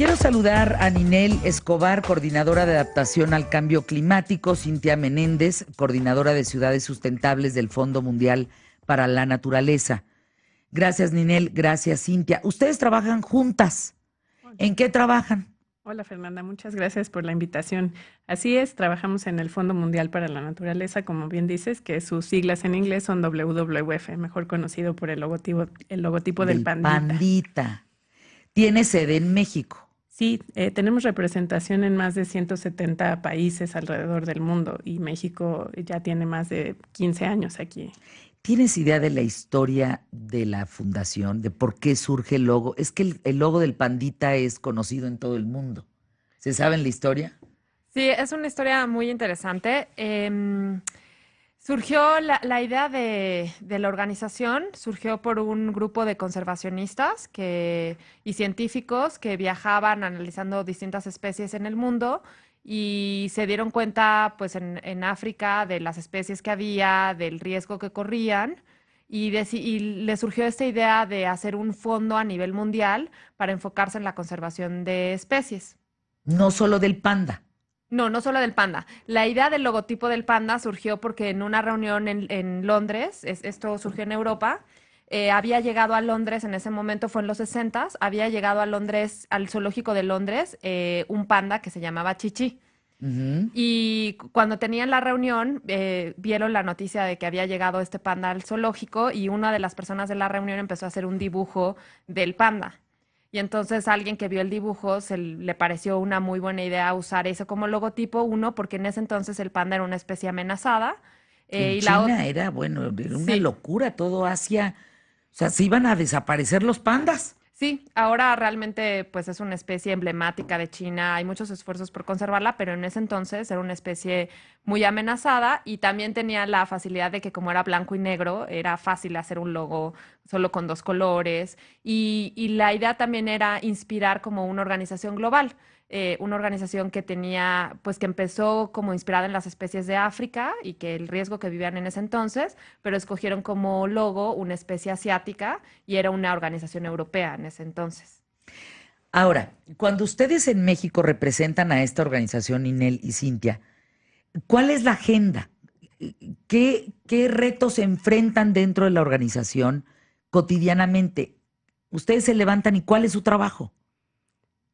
Quiero saludar a Ninel Escobar, coordinadora de adaptación al cambio climático, Cintia Menéndez, coordinadora de ciudades sustentables del Fondo Mundial para la Naturaleza. Gracias, Ninel. Gracias, Cintia. Ustedes trabajan juntas. Hola. ¿En qué trabajan? Hola Fernanda, muchas gracias por la invitación. Así es, trabajamos en el Fondo Mundial para la Naturaleza, como bien dices, que sus siglas en inglés son WWF, mejor conocido por el logotipo del Del pandita. Pandita. Tiene sede en México. Sí, tenemos representación en más de 170 países alrededor del mundo y México ya tiene más de 15 años aquí. ¿Tienes idea de la historia de la fundación, de por qué surge el logo? Es que el logo del Pandita es conocido en todo el mundo. ¿Se sabe la historia? Sí, es una historia muy interesante. Surgió la idea de la organización, surgió por un grupo de conservacionistas y científicos que viajaban analizando distintas especies en el mundo y se dieron cuenta, pues, en África de las especies que había, del riesgo que corrían. Y les surgió esta idea de hacer un fondo a nivel mundial para enfocarse en la conservación de especies. No solo del panda. No, no solo del panda. La idea del logotipo del panda surgió porque en una reunión en Londres, esto surgió en Europa, había llegado a Londres, en ese momento fue en los 60, había llegado a Londres, al zoológico de Londres, un panda que se llamaba Chichi. Ujú. Y cuando tenían la reunión, vieron la noticia de que había llegado este panda al zoológico y una de las personas de la reunión empezó a hacer un dibujo del panda. Y entonces alguien que vio el dibujo le pareció una muy buena idea usar eso como logotipo, uno, porque en ese entonces el panda era una especie amenazada, En y la otra, China era, bueno, era una sí. locura todo Asia. O sea, se iban a desaparecer los pandas. Sí, ahora realmente pues es una especie emblemática de China, hay muchos esfuerzos por conservarla, pero en ese entonces era una especie muy amenazada y también tenía la facilidad de que como era blanco y negro, era fácil hacer un logo solo con dos colores y la idea también era inspirar como una organización global. Una organización que tenía, pues que empezó como inspirada en las especies de África y que el riesgo que vivían en ese entonces, pero escogieron como logo una especie asiática y era una organización europea en ese entonces. Ahora, cuando ustedes en México representan a esta organización, Inel y Cintia, ¿cuál es la agenda? ¿Qué retos se enfrentan dentro de la organización cotidianamente? Ustedes se levantan y ¿cuál es su trabajo?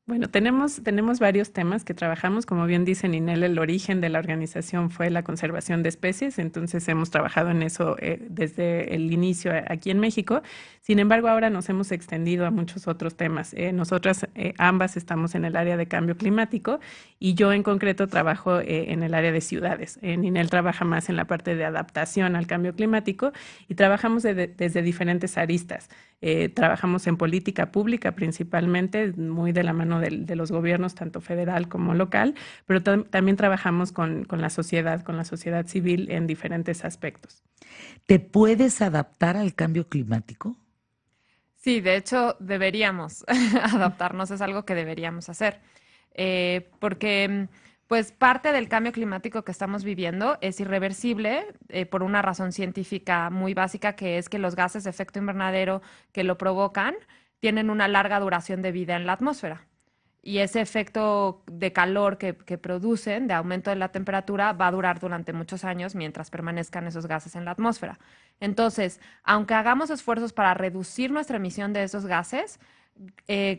Bueno, tenemos varios temas que trabajamos. Como bien dice Ninel, el origen de la organización fue la conservación de especies, entonces hemos trabajado en eso desde el inicio aquí en México. Sin embargo, ahora nos hemos extendido a muchos otros temas. Nosotras ambas estamos en el área de cambio climático y yo en concreto trabajo en el área de ciudades. Ninel trabaja más en la parte de adaptación al cambio climático y trabajamos desde diferentes aristas. Trabajamos en política pública principalmente, muy de la mano de los gobiernos, tanto federal como local, pero también trabajamos con la sociedad civil en diferentes aspectos. ¿Te puedes adaptar al cambio climático? Sí, de hecho deberíamos adaptarnos, es algo que deberíamos hacer, porque pues parte del cambio climático que estamos viviendo es irreversible por una razón científica muy básica, que es que los gases de efecto invernadero que lo provocan tienen una larga duración de vida en la atmósfera. Y ese efecto de calor que producen, de aumento de la temperatura, va a durar durante muchos años mientras permanezcan esos gases en la atmósfera. Entonces, aunque hagamos esfuerzos para reducir nuestra emisión de esos gases,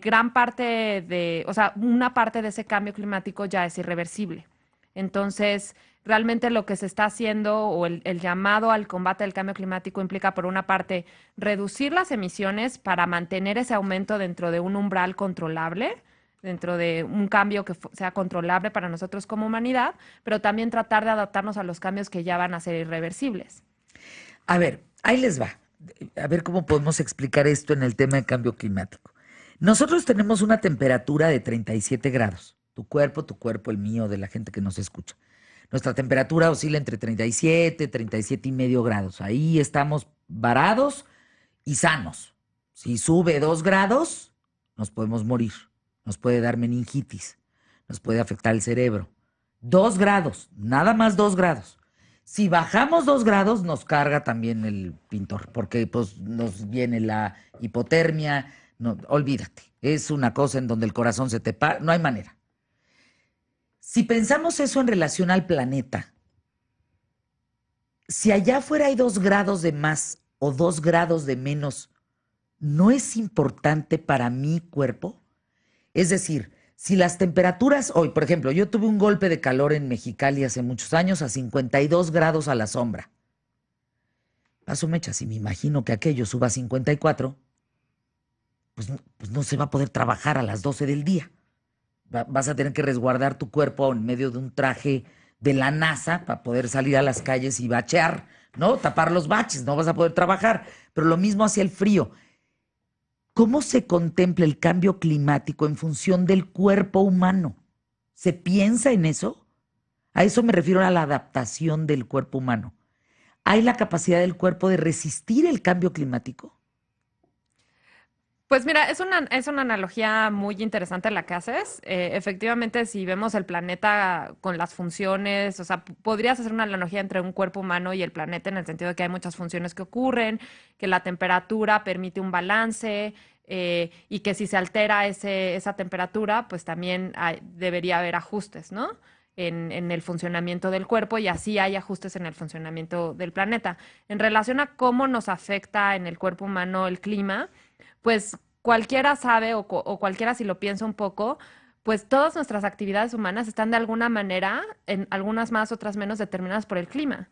gran parte o sea, una parte de ese cambio climático ya es irreversible. Entonces, realmente lo que se está haciendo o el llamado al combate del cambio climático implica, por una parte, reducir las emisiones para mantener ese aumento dentro de un umbral controlable, dentro de un cambio que sea controlable para nosotros como humanidad, pero también tratar de adaptarnos a los cambios que ya van a ser irreversibles. A ver, ahí les va. A ver cómo podemos explicar esto en el tema de cambio climático. Nosotros tenemos una temperatura de 37 grados. Tu cuerpo, el mío, de la gente que nos escucha. Nuestra temperatura oscila entre 37, 37 y medio grados. Ahí estamos varados y sanos. Si sube 2 grados, nos podemos morir. Nos puede dar meningitis. Nos puede afectar el cerebro. 2 grados, nada más 2 grados. Si bajamos 2 grados, nos carga también el pintor, porque pues nos viene la hipotermia, No, olvídate. Es una cosa en donde el corazón se te para, no hay manera. Si pensamos eso en relación al planeta, si allá afuera hay 2 grados de más o 2 grados de menos, ¿no es importante para mi cuerpo? Es decir, si las temperaturas hoy, por ejemplo, yo tuve un golpe de calor en Mexicali hace muchos años a 52 grados a la sombra. Paso mecha, si me imagino que aquello suba a 54, pues no se va a poder trabajar a las 12 del día. Vas a tener que resguardar tu cuerpo en medio de un traje de la NASA para poder salir a las calles y bachear, ¿no? Tapar los baches, no vas a poder trabajar. Pero lo mismo hacia el frío. ¿Cómo se contempla el cambio climático en función del cuerpo humano? ¿Se piensa en eso? A eso me refiero, a la adaptación del cuerpo humano. ¿Hay la capacidad del cuerpo de resistir el cambio climático? Pues mira, es una analogía muy interesante la que haces. Efectivamente, si vemos el planeta con las funciones, o sea, podrías hacer una analogía entre un cuerpo humano y el planeta en el sentido de que hay muchas funciones que ocurren, que la temperatura permite un balance, y que si se altera esa temperatura, pues también debería haber ajustes, ¿no? En el funcionamiento del cuerpo y así hay ajustes en el funcionamiento del planeta. En relación a cómo nos afecta en el cuerpo humano el clima, pues cualquiera sabe o cualquiera si lo piensa un poco, pues todas nuestras actividades humanas están de alguna manera, en algunas más, otras menos, determinadas por el clima.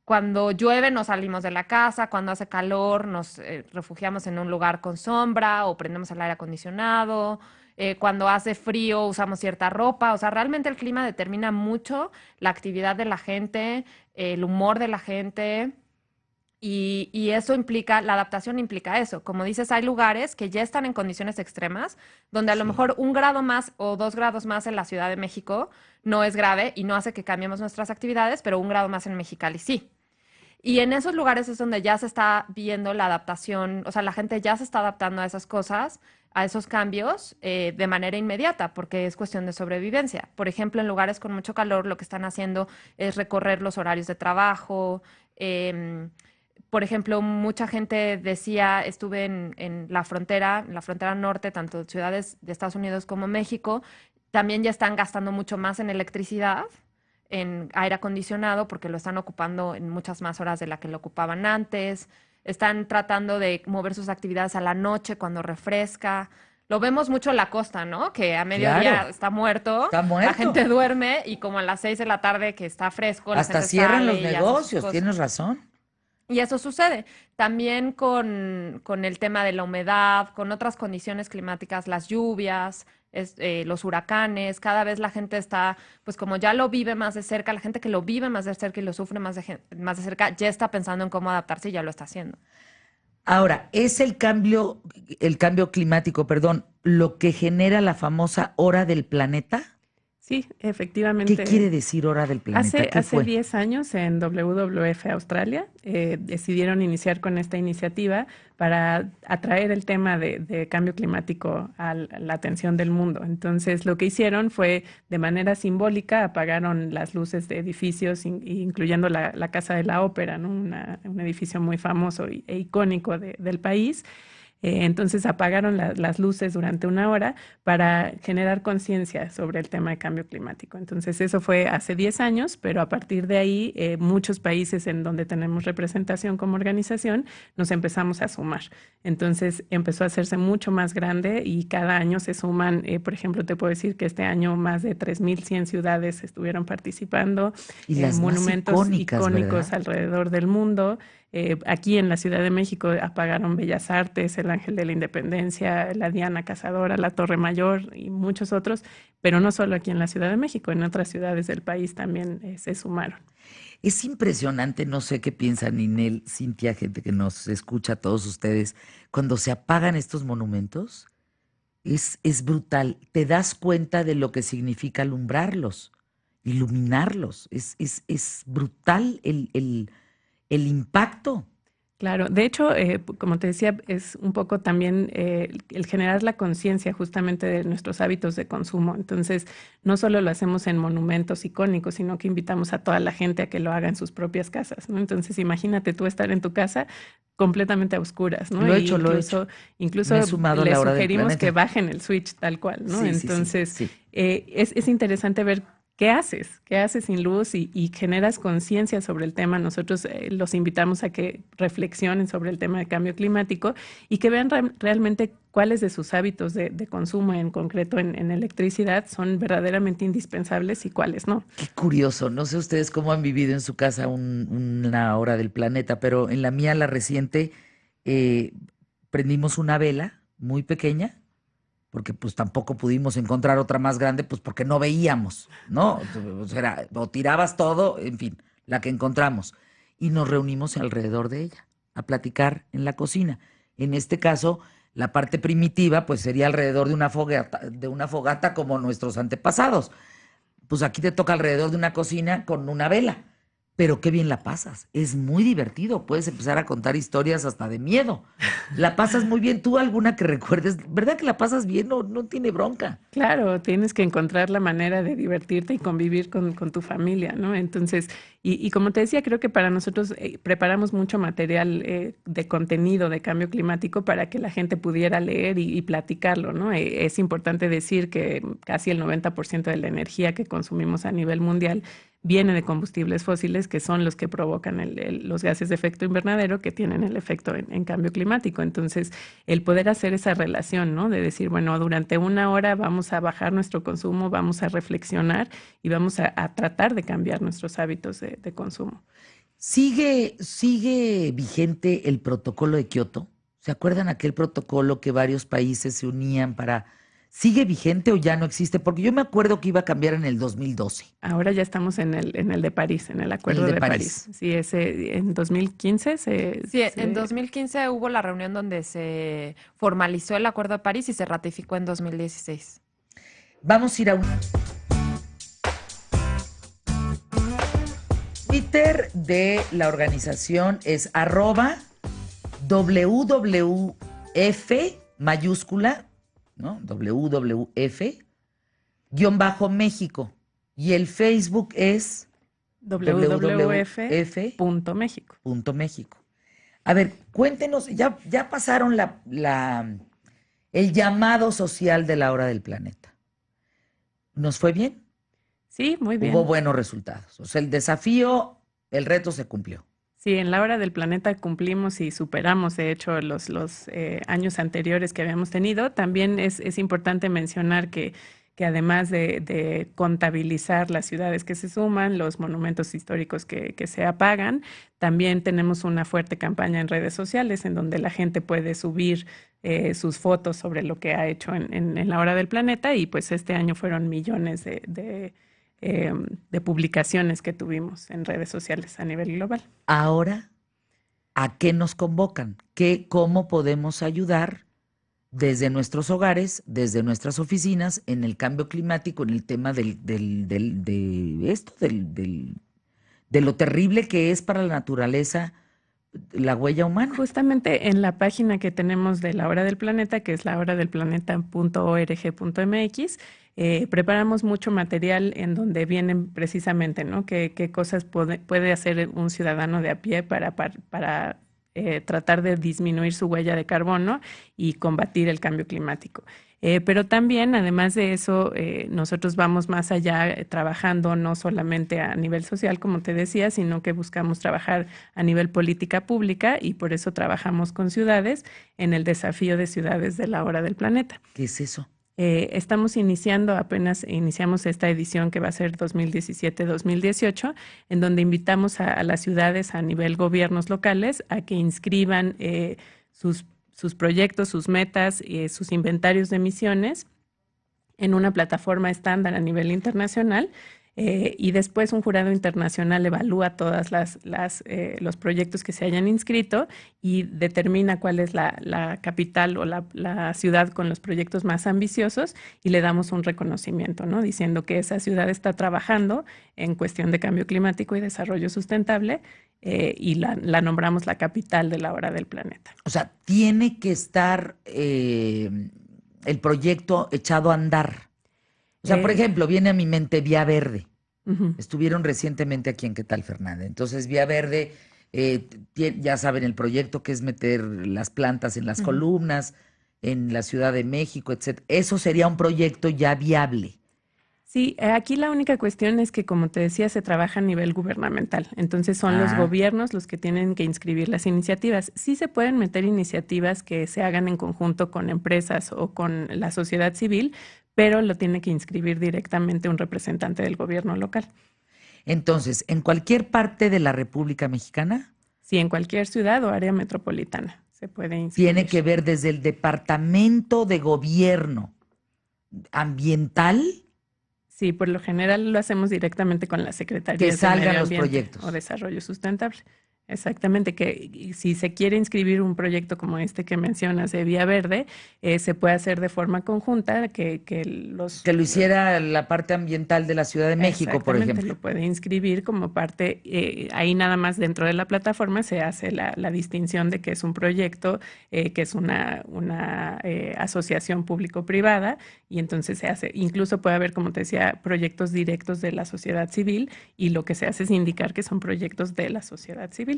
Cuando llueve nos salimos de la casa, cuando hace calor nos refugiamos en un lugar con sombra o prendemos el aire acondicionado, cuando hace frío usamos cierta ropa, o sea, realmente el clima determina mucho la actividad de la gente, el humor de la gente. Y eso implica, la adaptación implica eso. Como dices, hay lugares que ya están en condiciones extremas, donde a lo Sí. mejor 1 grado más o 2 grados más en la Ciudad de México no es grave y no hace que cambiemos nuestras actividades, pero 1 grado más en Mexicali sí. Y en esos lugares es donde ya se está viendo la adaptación, o sea, la gente ya se está adaptando a esas cosas, a esos cambios de manera inmediata, porque es cuestión de sobrevivencia. Por ejemplo, en lugares con mucho calor, lo que están haciendo es recorrer los horarios de trabajo. Por ejemplo, mucha gente decía, estuve en la frontera norte, tanto ciudades de Estados Unidos como México, también ya están gastando mucho más en electricidad, en aire acondicionado, porque lo están ocupando en muchas más horas de la que lo ocupaban antes. Están tratando de mover sus actividades a la noche cuando refresca. Lo vemos mucho en la costa, ¿no? Que a mediodía Claro, está muerto, está la gente muerto. duerme y como a las 6 de la tarde que está fresco, la Hasta gente cierran los sale y hace sus negocios, cosas. tienes razón. Y eso sucede también con el tema de la humedad, con otras condiciones climáticas, las lluvias, los huracanes. Cada vez la gente está, pues como ya lo vive más de cerca, la gente que lo vive más de cerca y lo sufre más de cerca, ya está pensando en cómo adaptarse y ya lo está haciendo. Ahora, ¿es el cambio climático, perdón, lo que genera la famosa hora del planeta? Sí, ¿Qué quiere efectivamente. decir hora del planeta? ¿Qué Hace fue? 10 años en WWF Australia decidieron iniciar con esta iniciativa para atraer el tema de cambio climático a la atención del mundo. Entonces, lo que hicieron fue, de manera simbólica, apagaron las luces de edificios, incluyendo la Casa de la Ópera, ¿no? Un edificio muy famoso e icónico del país. Entonces apagaron las luces durante 1 hora para generar conciencia sobre el tema de cambio climático. Entonces eso fue hace 10 años, pero a partir de ahí muchos países en donde tenemos representación como organización nos empezamos a sumar. Entonces empezó a hacerse mucho más grande y cada año se suman, por ejemplo, te puedo decir que este año más de 3.100 ciudades estuvieron participando, Y las más monumentos icónicas, icónicos ¿verdad? alrededor del mundo. Aquí en la Ciudad de México apagaron Bellas Artes, el Ángel de la Independencia, la Diana Cazadora, la Torre Mayor y muchos otros, pero no solo aquí en la Ciudad de México, en otras ciudades del país también se sumaron. Es impresionante, no sé qué piensan Ninel, Cintia, gente que nos escucha, todos ustedes, cuando se apagan estos monumentos, es brutal. Te das cuenta de lo que significa alumbrarlos, iluminarlos. Es brutal el impacto. Claro, de hecho, como te decía, es un poco también el generar la conciencia justamente de nuestros hábitos de consumo. Entonces, no solo lo hacemos en monumentos icónicos, sino que invitamos a toda la gente a que lo haga en sus propias casas, ¿no? Entonces, imagínate tú estar en tu casa completamente a oscuras, ¿no? Lo he Y hecho, lo he hecho. Me he incluso sumado a les la hora del sugerimos que planeta. bajen el switch tal cual, ¿no? Sí, sí, sí, Entonces, sí. es interesante ver qué haces sin luz y generas conciencia sobre el tema. Nosotros los invitamos a que reflexionen sobre el tema de cambio climático y que vean realmente cuáles de sus hábitos de consumo, en concreto en electricidad, son verdaderamente indispensables y cuáles no. Qué curioso. No sé ustedes cómo han vivido en su casa una hora del planeta, pero en la mía, la reciente, eh, prendimos una vela muy pequeña porque pues tampoco pudimos encontrar otra más grande, pues porque no veíamos, ¿no? O sea, o tirabas todo, en fin, la que encontramos. Y nos reunimos alrededor de ella, a platicar en la cocina. En este caso, la parte primitiva, pues sería alrededor de una fogata como nuestros antepasados. Pues aquí te toca alrededor de una cocina con una vela. Pero qué bien la pasas. Es muy divertido. Puedes empezar a contar historias hasta de miedo. La pasas muy bien. ¿Tú alguna que recuerdes? ¿Verdad que la pasas bien? No, no tiene bronca. Claro, tienes que encontrar la manera de divertirte y convivir con tu familia, ¿no? Entonces, y como te decía, creo que para nosotros preparamos mucho material de contenido de cambio climático para que la gente pudiera leer y platicarlo, ¿no? Es importante decir que casi el 90% de la energía que consumimos a nivel mundial viene de combustibles fósiles, que son los que provocan los gases de efecto invernadero que tienen el efecto en cambio climático. Entonces, el poder hacer esa relación, ¿no? De decir, bueno, durante una hora vamos a bajar nuestro consumo, vamos a reflexionar y vamos a tratar de cambiar nuestros hábitos de consumo. ¿Sigue vigente el protocolo de Kioto? ¿Se acuerdan aquel protocolo que varios países se unían para... ¿Sigue vigente o ya no existe? Porque yo me acuerdo que iba a cambiar en el 2012, Ahora ya estamos en el de París, en el el Acuerdo de de París. París. Sí, ese en 2015 Sí, en 2015 hubo la reunión donde se formalizó el Acuerdo de París y se ratificó en 2016. Vamos a ir a un Twitter de la organización es @WWF mayúscula, ¿no? WWF guión bajo México. Y el Facebook es WWF.México. México. A ver, cuéntenos, ya pasaron el llamado social de la hora del planeta. ¿Nos fue bien? Sí, muy Hubo bien. buenos resultados. O sea, el desafío, el reto se cumplió. Sí, en la hora del planeta cumplimos y superamos, de hecho, los años anteriores que habíamos tenido. También es importante mencionar que además de contabilizar las ciudades que se suman, los monumentos históricos que se apagan, también tenemos una fuerte campaña en redes sociales en donde la gente puede subir sus fotos sobre lo que ha hecho en la hora del planeta y pues este año fueron millones de publicaciones que tuvimos en redes sociales a nivel global. Ahora, ¿a qué nos convocan? ¿Cómo podemos ayudar desde nuestros hogares, desde nuestras oficinas, en el cambio climático, en el tema de lo terrible que es para la naturaleza la huella humana? Justamente en la página que tenemos de la Hora del Planeta, que es lahoradelplaneta.org.mx, preparamos mucho material en donde vienen precisamente, ¿no? ¿Qué cosas puede hacer un ciudadano de a pie para tratar de disminuir su huella de carbono y combatir el cambio climático? Pero también, además de eso, nosotros vamos más allá trabajando no solamente a nivel social, como te decía, sino que buscamos trabajar a nivel política pública y por eso trabajamos con ciudades en el desafío de ciudades de la hora del planeta. ¿Qué es eso? Estamos apenas iniciamos esta edición que va a ser 2017-2018, en donde invitamos a las ciudades a nivel gobiernos locales a que inscriban sus proyectos, sus metas, sus inventarios de emisiones en una plataforma estándar a nivel internacional, y después un jurado internacional evalúa todas los proyectos que se hayan inscrito y determina cuál es la capital o la ciudad con los proyectos más ambiciosos y le damos un reconocimiento, ¿no? Diciendo que esa ciudad está trabajando en cuestión de cambio climático y desarrollo sustentable y la nombramos la capital de la hora del planeta. O sea, tiene que estar el proyecto echado a andar. O sea, por ejemplo, viene a mi mente Vía Verde. Ujú. Estuvieron recientemente aquí en ¿Qué tal, Fernanda? Entonces, Vía Verde, ya saben el proyecto que es meter las plantas en las Ujú. columnas, en la Ciudad de México, etc. Eso sería un proyecto ya viable. Sí, aquí la única cuestión es que, como te decía, se trabaja a nivel gubernamental. Entonces son los Ah, gobiernos los que tienen que inscribir las iniciativas. Sí se pueden meter iniciativas que se hagan en conjunto con empresas o con la sociedad civil, pero lo tiene que inscribir directamente un representante del gobierno local. entonces, en cualquier parte de la República Mexicana, Sí, en cualquier ciudad o área metropolitana se puede tiene inscribir. que ver desde el Departamento de Gobierno Ambiental Sí, por lo general lo hacemos directamente con las que secretarías de salgan Medio los Ambiente o proyectos. Desarrollo Sustentable. Exactamente, que si se quiere inscribir un proyecto como este que mencionas de Vía Verde, se puede hacer de forma conjunta, que Que lo hiciera la parte ambiental de la Ciudad de México, por exactamente, ejemplo. lo puede inscribir como parte, ahí nada más dentro de la plataforma se hace la distinción de que es un proyecto, que es una asociación público-privada, y entonces se hace, incluso puede haber, como te decía, proyectos directos de la sociedad civil, y lo que se hace es indicar que son proyectos de la sociedad civil.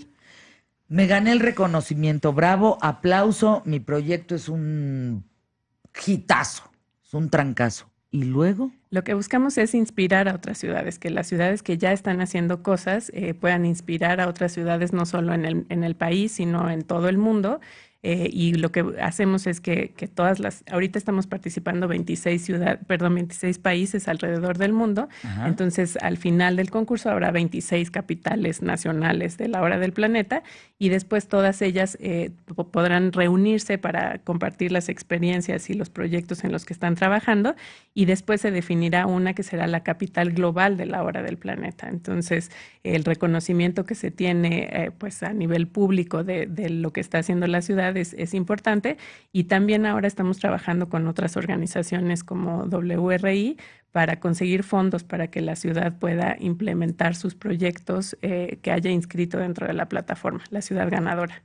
Me gané el reconocimiento, bravo, aplauso, mi proyecto es un hitazo, es un trancazo. ¿Y luego? Lo que buscamos es inspirar a otras ciudades, que las ciudades que ya están haciendo cosas puedan inspirar a otras ciudades, no solo en el país, sino en todo el mundo. Y lo que hacemos es que ahorita estamos participando 26 países alrededor del mundo. Ajá. Entonces, al final del concurso habrá 26 capitales nacionales de la hora del planeta y después todas ellas podrán reunirse para compartir las experiencias y los proyectos en los que están trabajando y después se definirá una que será la capital global de la hora del planeta. Entonces, el reconocimiento que se tiene pues a nivel público de lo que está haciendo la ciudad es importante y también ahora estamos trabajando con otras organizaciones como WRI para conseguir fondos para que la ciudad pueda implementar sus proyectos que haya inscrito dentro de la plataforma, la ciudad ganadora.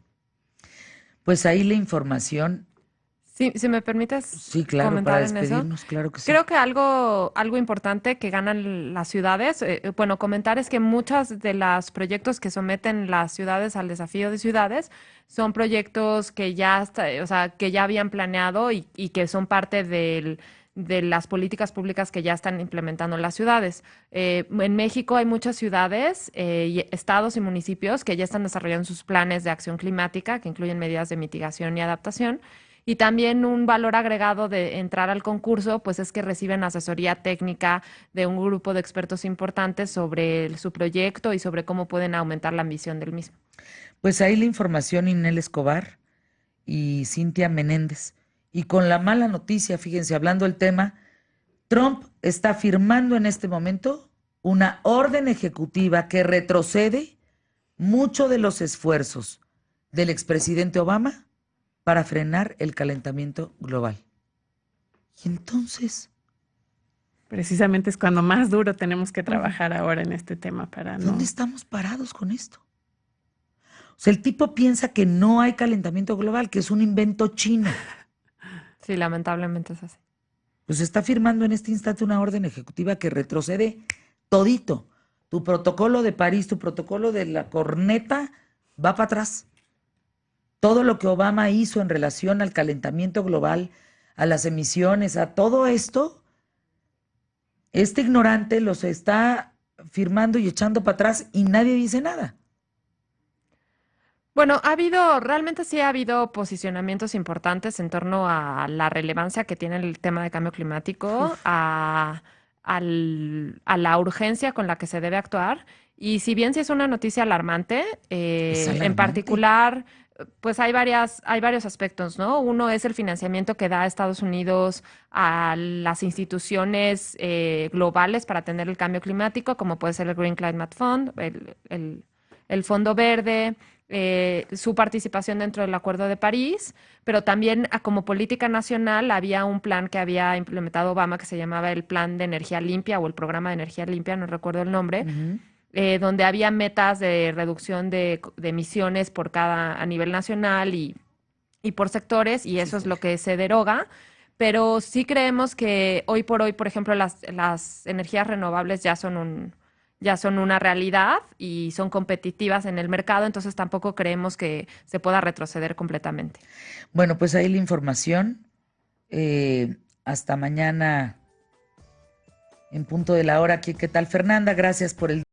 Pues ahí la información, Sí, si me permites sí, claro, para comentar en eso. despedirnos, claro que sí. Creo que algo importante que ganan las ciudades, bueno, comentar es que muchos de los proyectos que someten las ciudades al desafío de ciudades son proyectos que o sea, que ya habían planeado y que son parte de las políticas públicas que ya están implementando las ciudades. En México hay muchas ciudades, estados y municipios que ya están desarrollando sus planes de acción climática, que incluyen medidas de mitigación y adaptación. Y también un valor agregado de entrar al concurso, pues es que reciben asesoría técnica de un grupo de expertos importantes sobre su proyecto y sobre cómo pueden aumentar la ambición del mismo. Pues ahí la información, Inel Escobar y Cintia Menéndez. Y con la mala noticia, fíjense, hablando del tema, Trump está firmando en este momento una orden ejecutiva que retrocede mucho de los esfuerzos del expresidente Obama para frenar el calentamiento global. Y entonces, Precisamente es cuando más duro tenemos que trabajar ahora en este tema para ¿dónde no... estamos parados con esto? O sea, el tipo piensa que no hay calentamiento global, que es un invento chino. Sí, lamentablemente es así. Pues está firmando en este instante una orden ejecutiva que retrocede todito. Tu protocolo de París, tu protocolo de la corneta va para atrás. Todo lo que Obama hizo en relación al calentamiento global, a las emisiones, a todo esto, este ignorante los está firmando y echando para atrás y nadie dice nada. Bueno, realmente sí ha habido posicionamientos importantes en torno a la relevancia que tiene el tema de cambio climático, Uf, a la urgencia con la que se debe actuar. Y si bien sí es una noticia alarmante, es en alarmante. particular pues hay varios aspectos, ¿no? Uno es el financiamiento que da Estados Unidos a las instituciones globales para atender el cambio climático, como puede ser el Green Climate Fund, el Fondo Verde, su participación dentro del Acuerdo de París, pero también como política nacional había un plan que había implementado Obama que se llamaba el Plan de Energía Limpia o el Programa de Energía Limpia, no recuerdo el nombre, donde había metas de reducción de emisiones a nivel nacional y por sectores, y eso es lo que se deroga. Pero sí creemos que hoy por hoy, por ejemplo, las energías renovables ya son una realidad y son competitivas en el mercado, entonces tampoco creemos que se pueda retroceder completamente. Bueno, pues ahí la información. Hasta mañana en punto de la hora. ¿Qué tal, Fernanda? Gracias por el